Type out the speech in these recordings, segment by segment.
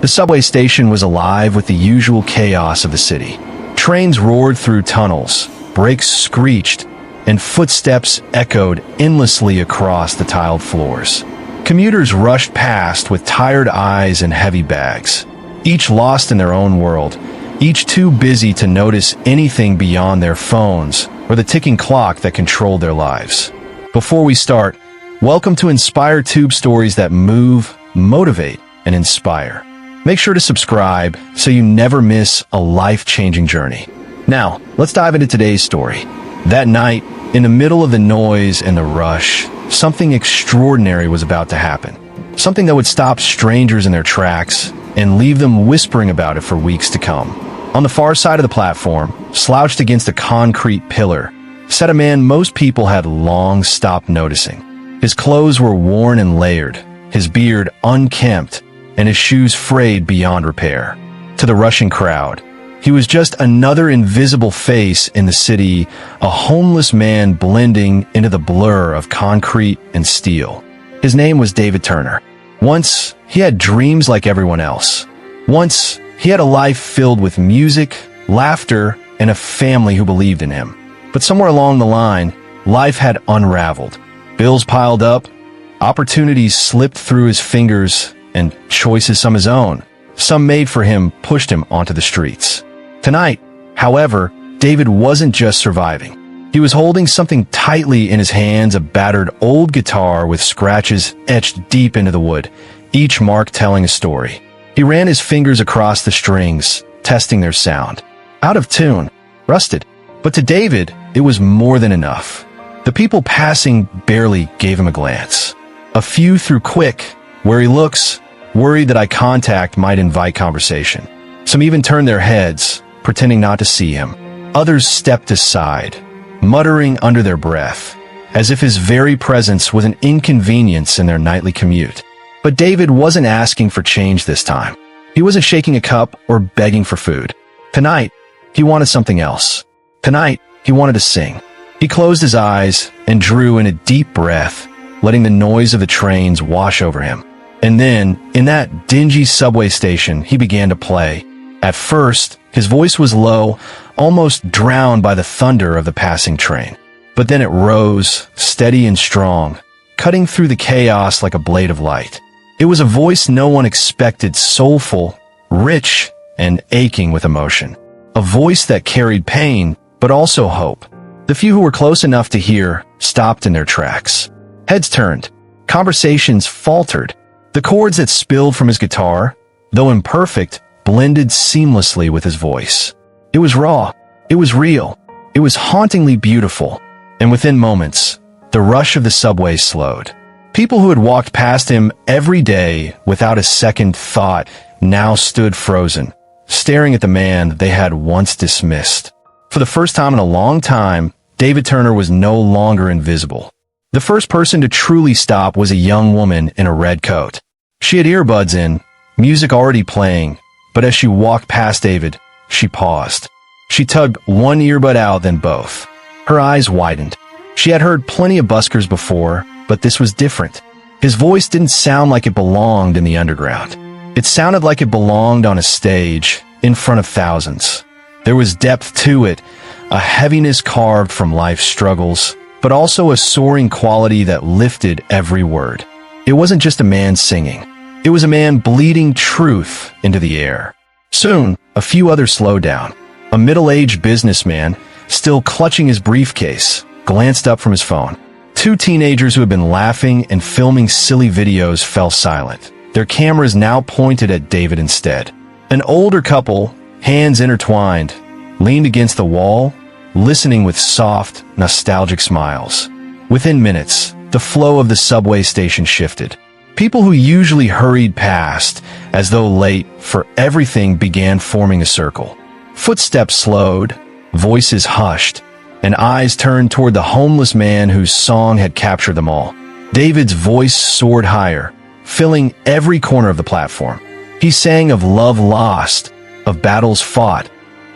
The subway station was alive with the usual chaos of the city. Trains roared through tunnels, brakes screeched, and footsteps echoed endlessly across the tiled floors. Commuters rushed past with tired eyes and heavy bags, each lost in their own world, each too busy to notice anything beyond their phones or the ticking clock that controlled their lives. Before we start, welcome to InspireTube, stories that move, motivate, and inspire. Make sure to subscribe so you never miss a life-changing journey. Now, let's dive into today's story. That night, in the middle of the noise and the rush, something extraordinary was about to happen. Something that would stop strangers in their tracks and leave them whispering about it for weeks to come. On the far side of the platform, slouched against a concrete pillar, sat a man most people had long stopped noticing. His clothes were worn and layered, his beard unkempt, and his shoes frayed beyond repair. To the rushing crowd, he was just another invisible face in the city, a homeless man blending into the blur of concrete and steel. His name was David Turner. Once, he had dreams like everyone else. Once, he had a life filled with music, laughter, and a family who believed in him. But somewhere along the line, life had unraveled. Bills piled up, opportunities slipped through his fingers, and choices, some his own, some made for him, pushed him onto the streets. Tonight, however, David wasn't just surviving. He was holding something tightly in his hands, a battered old guitar with scratches etched deep into the wood, each mark telling a story. He ran his fingers across the strings, testing their sound. Out of tune, rusted. But to David, it was more than enough. The people passing barely gave him a glance. A few threw quick, wary looks, worried that eye contact might invite conversation. Some even turned their heads, pretending not to see him. Others stepped aside, muttering under their breath, as if his very presence was an inconvenience in their nightly commute. But David wasn't asking for change this time. He wasn't shaking a cup or begging for food. Tonight, he wanted something else. Tonight, he wanted to sing. He closed his eyes and drew in a deep breath, letting the noise of the trains wash over him. And then, in that dingy subway station, he began to play. At first, his voice was low, almost drowned by the thunder of the passing train. But then it rose, steady and strong, cutting through the chaos like a blade of light. It was a voice no one expected, soulful, rich, and aching with emotion. A voice that carried pain, but also hope. The few who were close enough to hear stopped in their tracks. Heads turned. Conversations faltered. The chords that spilled from his guitar, though imperfect, blended seamlessly with his voice. It was raw. It was real. It was hauntingly beautiful. And within moments, the rush of the subway slowed. People who had walked past him every day without a second thought now stood frozen, staring at the man they had once dismissed. For the first time in a long time, David Turner was no longer invisible. The first person to truly stop was a young woman in a red coat. She had earbuds in, music already playing, but as she walked past David, she paused. She tugged one earbud out, then both. Her eyes widened. She had heard plenty of buskers before, but this was different. His voice didn't sound like it belonged in the underground. It sounded like it belonged on a stage, in front of thousands. There was depth to it, a heaviness carved from life's struggles, but also a soaring quality that lifted every word. It wasn't just a man singing. It was a man bleeding truth into the air. Soon, a few others slowed down. A middle-aged businessman, still clutching his briefcase, glanced up from his phone. Two teenagers who had been laughing and filming silly videos fell silent, their cameras now pointed at David instead. An older couple, hands intertwined, leaned against the wall, listening with soft, nostalgic smiles. Within minutes, the flow of the subway station shifted. People who usually hurried past, as though late for everything, began forming a circle. Footsteps slowed, voices hushed, and eyes turned toward the homeless man whose song had captured them all. David's voice soared higher, filling every corner of the platform. He sang of love lost, of battles fought,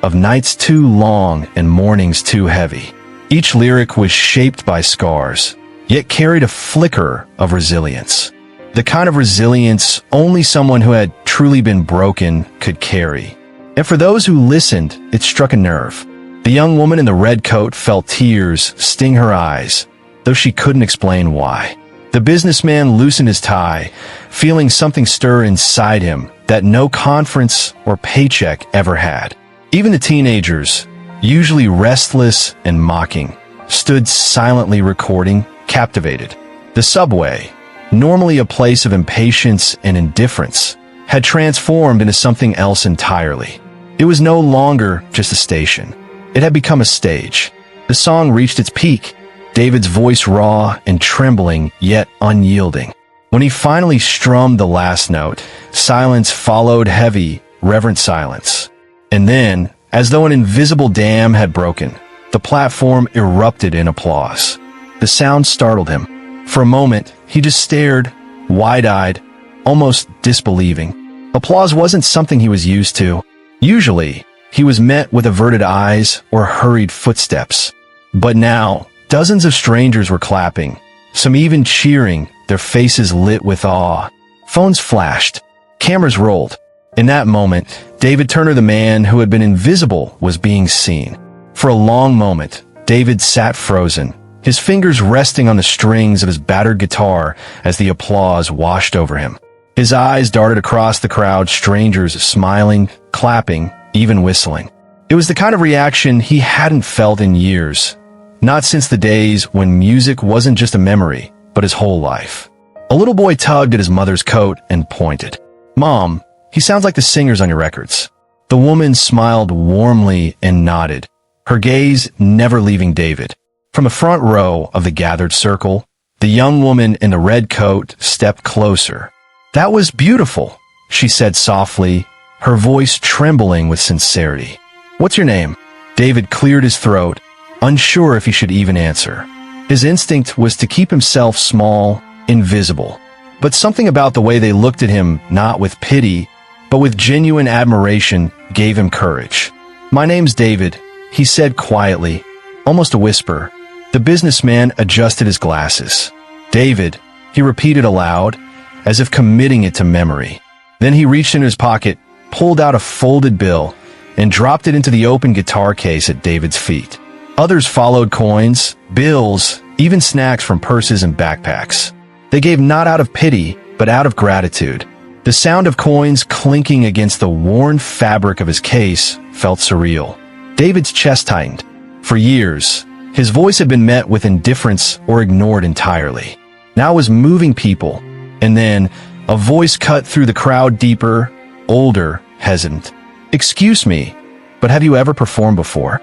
of nights too long and mornings too heavy. Each lyric was shaped by scars, yet carried a flicker of resilience. the kind of resilience only someone who had truly been broken could carry. And for those who listened, it struck a nerve. The young woman in the red coat felt tears sting her eyes, though she couldn't explain why. The businessman loosened his tie, feeling something stir inside him that no conference or paycheck ever had. Even the teenagers, usually restless and mocking, stood silently recording, captivated. The subway, normally a place of impatience and indifference, had transformed into something else entirely. It was no longer just a station. It had become a stage. The song reached its peak, David's voice raw and trembling, yet unyielding. When he finally strummed the last note, silence followed, heavy, reverent silence. And then, as though an invisible dam had broken, the platform erupted in applause. The sound startled him. For a moment, he just stared, wide-eyed, almost disbelieving. Applause wasn't something he was used to. Usually, he was met with averted eyes or hurried footsteps. But now, dozens of strangers were clapping, some even cheering, their faces lit with awe. Phones flashed. Cameras rolled. In that moment, David Turner, the man who had been invisible, was being seen. For a long moment, David sat frozen, his fingers resting on the strings of his battered guitar as the applause washed over him. His eyes darted across the crowd, strangers smiling, clapping, even whistling. It was the kind of reaction he hadn't felt in years, not since the days when music wasn't just a memory, but his whole life. A little boy tugged at his mother's coat and pointed. "Mom, he sounds like the singers on your records." The woman smiled warmly and nodded, her gaze never leaving David. From the front row of the gathered circle, the young woman in the red coat stepped closer. "That was beautiful," she said softly, her voice trembling with sincerity. "What's your name?" David cleared his throat, unsure if he should even answer. His instinct was to keep himself small, invisible. But something about the way they looked at him, not with pity, but with genuine admiration, gave him courage. "My name's David," he said quietly, almost a whisper. The businessman adjusted his glasses. "David," he repeated aloud, as if committing it to memory. Then he reached into his pocket, pulled out a folded bill, and dropped it into the open guitar case at David's feet. Others followed, coins, bills, even snacks from purses and backpacks. They gave not out of pity, but out of gratitude. The sound of coins clinking against the worn fabric of his case felt surreal. David's chest tightened. For years, his voice had been met with indifference or ignored entirely. Now it was moving people. And then, a voice cut through the crowd, deeper, older, hesitant. "Excuse me, but have you ever performed before?"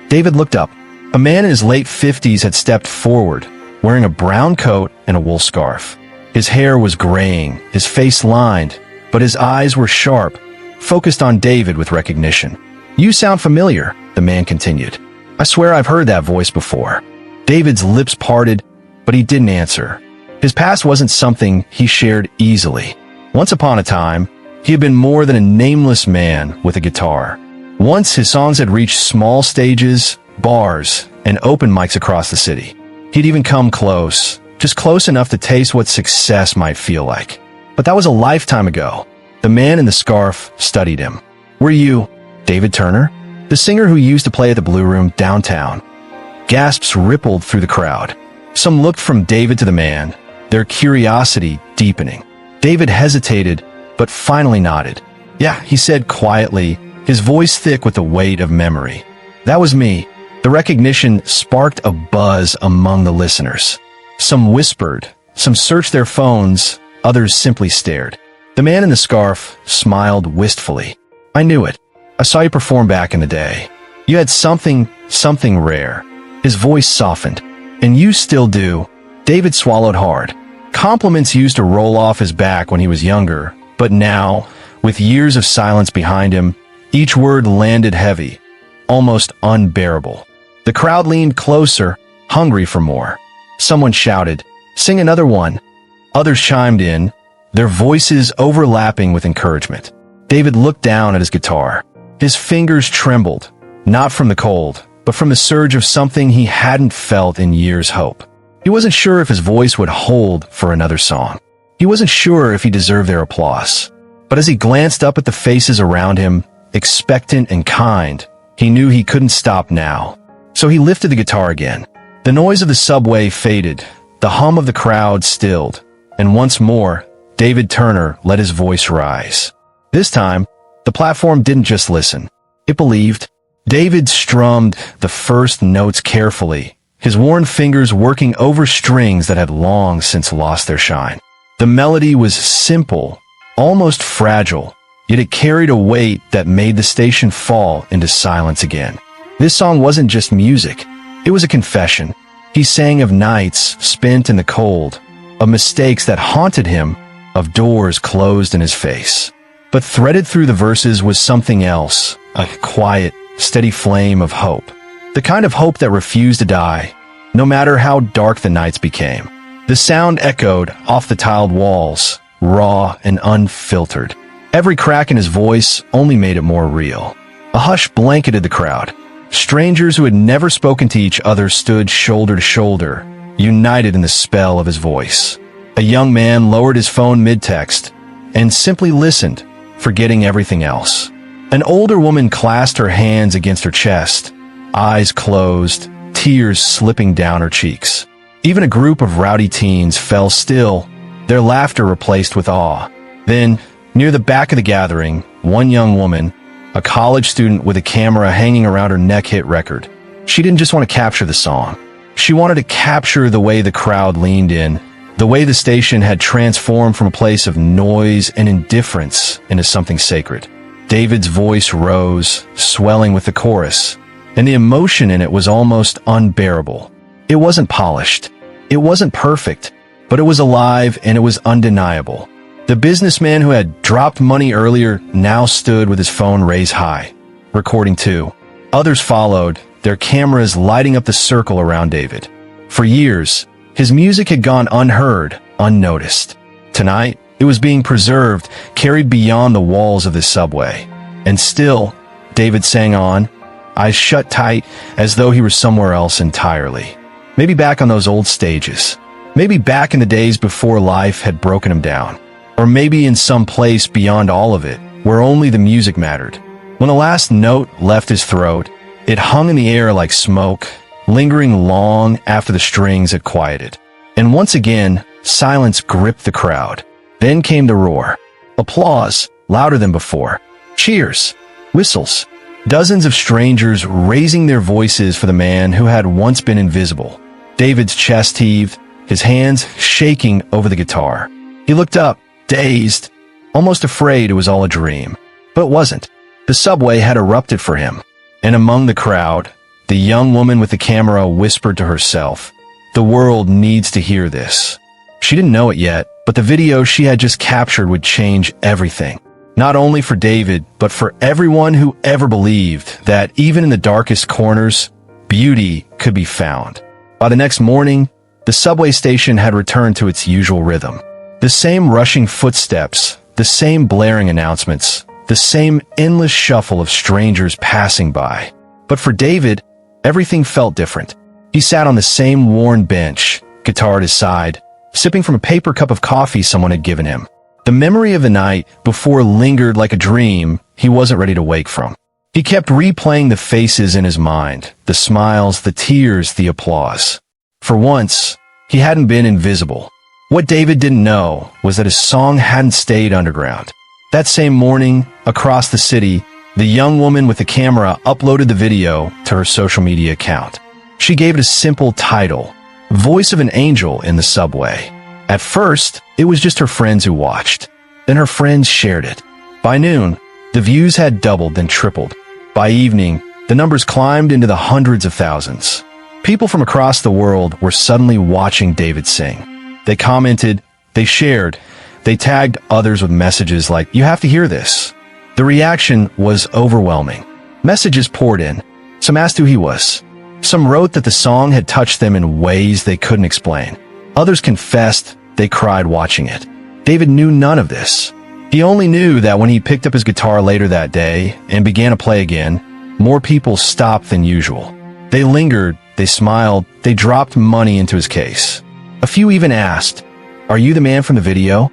David looked up. A man in his late 50s had stepped forward, wearing a brown coat and a wool scarf. His hair was graying, his face lined, but his eyes were sharp, focused on David with recognition. "You sound familiar," the man continued. "I swear I've heard that voice before." David's lips parted, but he didn't answer. His past wasn't something he shared easily. Once upon a time, he had been more than a nameless man with a guitar. Once his songs had reached small stages, bars, and open mics across the city. He'd even come close, just close enough to taste what success might feel like. But that was a lifetime ago. The man in the scarf studied him. "Were you David Turner, the singer who used to play at the Blue Room downtown?" Gasps rippled through the crowd. Some looked from David to the man, their curiosity deepening. David hesitated, but finally nodded. "Yeah," he said quietly, his voice thick with the weight of memory. "That was me." The recognition sparked a buzz among the listeners. Some whispered, some searched their phones, others simply stared. The man in the scarf smiled wistfully. "I knew it. I saw you perform back in the day. You had something rare." His voice softened. "And you still do." David swallowed hard. Compliments used to roll off his back when he was younger, but now, with years of silence behind him, each word landed heavy, almost unbearable. The crowd leaned closer, hungry for more. Someone shouted, "Sing another one." Others chimed in, their voices overlapping with encouragement. David looked down at his guitar. His fingers trembled, not from the cold, but from the surge of something he hadn't felt in years' hope. He wasn't sure if his voice would hold for another song. He wasn't sure if he deserved their applause. But as he glanced up at the faces around him, expectant and kind, he knew he couldn't stop now. So he lifted the guitar again. The noise of the subway faded, the hum of the crowd stilled, and once more, David Turner let his voice rise. This time, the platform didn't just listen. It believed. David strummed the first notes carefully, his worn fingers working over strings that had long since lost their shine. The melody was simple, almost fragile, yet it carried a weight that made the station fall into silence again. This song wasn't just music. It was a confession. He sang of nights spent in the cold, of mistakes that haunted him, of doors closed in his face. But threaded through the verses was something else, a quiet, steady flame of hope. The kind of hope that refused to die, no matter how dark the nights became. The sound echoed off the tiled walls, raw and unfiltered. Every crack in his voice only made it more real. A hush blanketed the crowd. Strangers who had never spoken to each other stood shoulder to shoulder, united in the spell of his voice. A young man lowered his phone mid-text and simply listened, forgetting everything else. An older woman clasped her hands against her chest, eyes closed, tears slipping down her cheeks. Even a group of rowdy teens fell still, their laughter replaced with awe. Then, near the back of the gathering, one young woman, a college student with a camera hanging around her neck, hit record. She didn't just want to capture the song. She wanted to capture the way the crowd leaned in, the way the station had transformed from a place of noise and indifference into something sacred. David's voice rose, swelling with the chorus, and the emotion in it was almost unbearable. It wasn't polished. It wasn't perfect, but it was alive and it was undeniable. The businessman who had dropped money earlier now stood with his phone raised high, recording too. Others followed, their cameras lighting up the circle around David. For years, his music had gone unheard, unnoticed. Tonight, it was being preserved, carried beyond the walls of the subway. And still, David sang on, eyes shut tight, as though he were somewhere else entirely. Maybe back on those old stages. Maybe back in the days before life had broken him down. Or maybe in some place beyond all of it, where only the music mattered. When the last note left his throat, it hung in the air like smoke, lingering long after the strings had quieted. And once again, silence gripped the crowd. Then came the roar. Applause, louder than before. Cheers. Whistles. Dozens of strangers raising their voices for the man who had once been invisible. David's chest heaved, his hands shaking over the guitar. He looked up, dazed, almost afraid it was all a dream. But it wasn't. The subway had erupted for him. And among the crowd, the young woman with the camera whispered to herself, "The world needs to hear this." She didn't know it yet, but the video she had just captured would change everything. Not only for David, but for everyone who ever believed that even in the darkest corners, beauty could be found. By the next morning, the subway station had returned to its usual rhythm. The same rushing footsteps, the same blaring announcements, the same endless shuffle of strangers passing by. But for David, everything felt different. He sat on the same worn bench, guitar at his side, sipping from a paper cup of coffee someone had given him. The memory of the night before lingered like a dream he wasn't ready to wake from. He kept replaying the faces in his mind, the smiles, the tears, the applause. For once, he hadn't been invisible. What David didn't know was that his song hadn't stayed underground. That same morning, across the city, the young woman with the camera uploaded the video to her social media account. She gave it a simple title, Voice of an Angel in the Subway. At first, it was just her friends who watched. Then her friends shared it. By noon, the views had doubled, then tripled. By evening, the numbers climbed into the hundreds of thousands. People from across the world were suddenly watching David sing. They commented, they shared, they tagged others with messages like, "You have to hear this." The reaction was overwhelming. Messages poured in. Some asked who he was. Some wrote that the song had touched them in ways they couldn't explain. Others confessed they cried watching it. David knew none of this. He only knew that when he picked up his guitar later that day and began to play again, more people stopped than usual. They lingered, they smiled, they dropped money into his case. A few even asked, "Are you the man from the video?"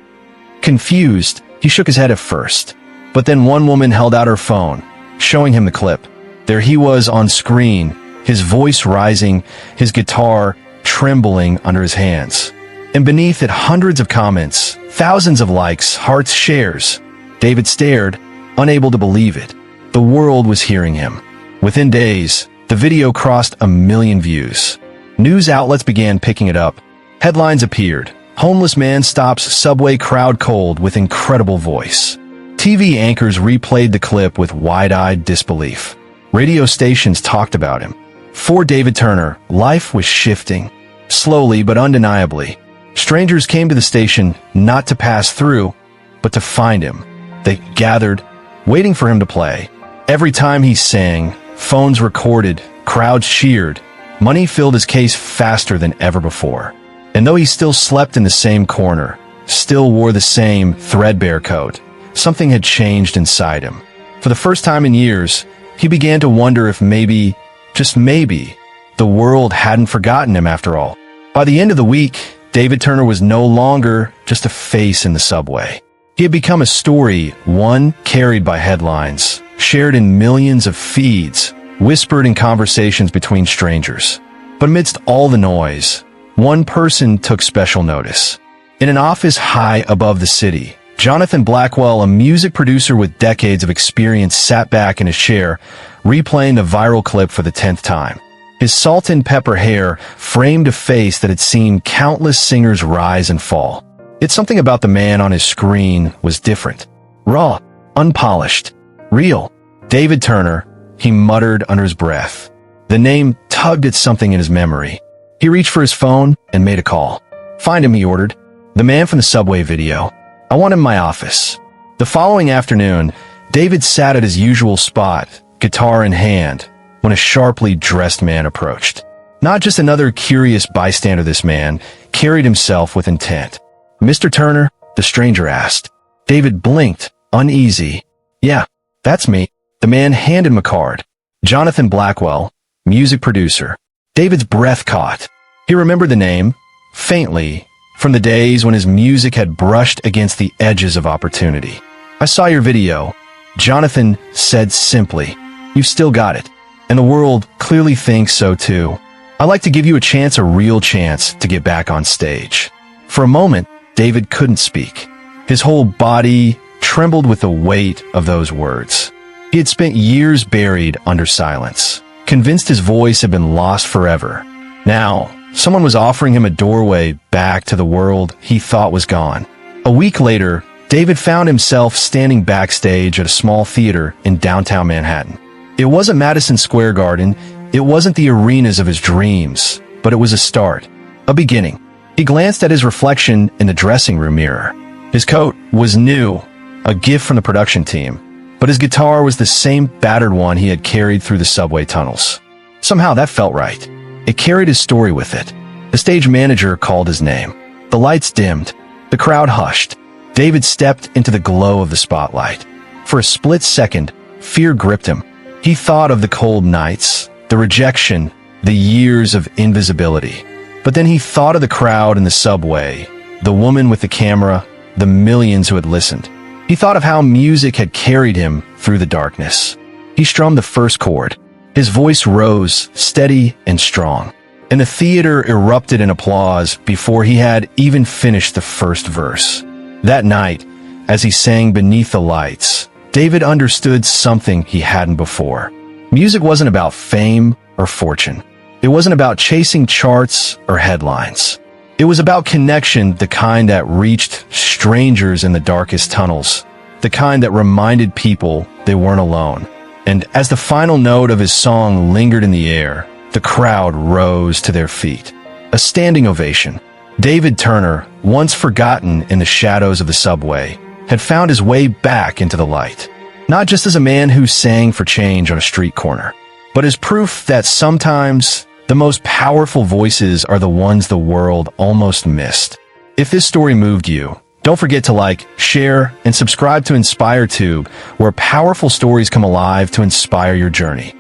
Confused, he shook his head at first. But then one woman held out her phone, showing him the clip. There he was on screen, his voice rising, his guitar trembling under his hands. And beneath it, hundreds of comments, thousands of likes, hearts, shares. David stared, unable to believe it. The world was hearing him. Within days, the video crossed 1 million views. News outlets began picking it up. Headlines appeared. Homeless man stops subway crowd cold with incredible voice. TV anchors replayed the clip with wide-eyed disbelief. Radio stations talked about him. For David Turner, life was shifting. Slowly but undeniably. Strangers came to the station not to pass through, but to find him. They gathered, waiting for him to play. Every time he sang, phones recorded, crowds cheered. Money filled his case faster than ever before. And though he still slept in the same corner, still wore the same threadbare coat, something had changed inside him. For the first time in years, he began to wonder if maybe, just maybe, the world hadn't forgotten him after all. By the end of the week, David Turner was no longer just a face in the subway. He had become a story, one carried by headlines, shared in millions of feeds, whispered in conversations between strangers. But amidst all the noise, one person took special notice. In an office high above the city, Jonathan Blackwell, a music producer with decades of experience, sat back in his chair, replaying the viral clip for the 10th time. His salt and pepper hair framed a face that had seen countless singers rise and fall. Yet something about the man on his screen was different. Raw, unpolished, real. David Turner, he muttered under his breath. The name tugged at something in his memory. He reached for his phone and made a call. "Find him," he ordered. "The man from the subway video. I want him in my office." The following afternoon, David sat at his usual spot, guitar in hand, when a sharply dressed man approached. Not just another curious bystander, this man carried himself with intent. "Mr. Turner?" the stranger asked. David blinked, uneasy. "Yeah, that's me." The man handed him a card. Jonathan Blackwell, music producer. David's breath caught. He remembered the name, faintly, from the days when his music had brushed against the edges of opportunity. "I saw your video," Jonathan said simply. "You've still got it. And the world clearly thinks so too. I'd like to give you a chance, a real chance, to get back on stage." For a moment, David couldn't speak. His whole body trembled with the weight of those words. He had spent years buried under silence, convinced his voice had been lost forever. Now, someone was offering him a doorway back to the world he thought was gone. A week later, David found himself standing backstage at a small theater in downtown Manhattan. It wasn't Madison Square Garden, it wasn't the arenas of his dreams, but it was a start, a beginning. He glanced at his reflection in the dressing room mirror. His coat was new, a gift from the production team, but his guitar was the same battered one he had carried through the subway tunnels. Somehow that felt right. It carried his story with it. The stage manager called his name. The lights dimmed. The crowd hushed. David stepped into the glow of the spotlight. For a split second, fear gripped him. He thought of the cold nights, the rejection, the years of invisibility. But then he thought of the crowd in the subway, the woman with the camera, the millions who had listened. He thought of how music had carried him through the darkness. He strummed the first chord. His voice rose, steady and strong, and the theater erupted in applause before he had even finished the first verse. That night, as he sang Beneath the Lights, David understood something he hadn't before. Music wasn't about fame or fortune. It wasn't about chasing charts or headlines. It was about connection, the kind that reached strangers in the darkest tunnels, the kind that reminded people they weren't alone. And as the final note of his song lingered in the air, the crowd rose to their feet. A standing ovation. David Turner, once forgotten in the shadows of the subway, had found his way back into the light. Not just as a man who sang for change on a street corner, but as proof that sometimes the most powerful voices are the ones the world almost missed. If this story moved you, don't forget to like, share, and subscribe to InspireTube, where powerful stories come alive to inspire your journey.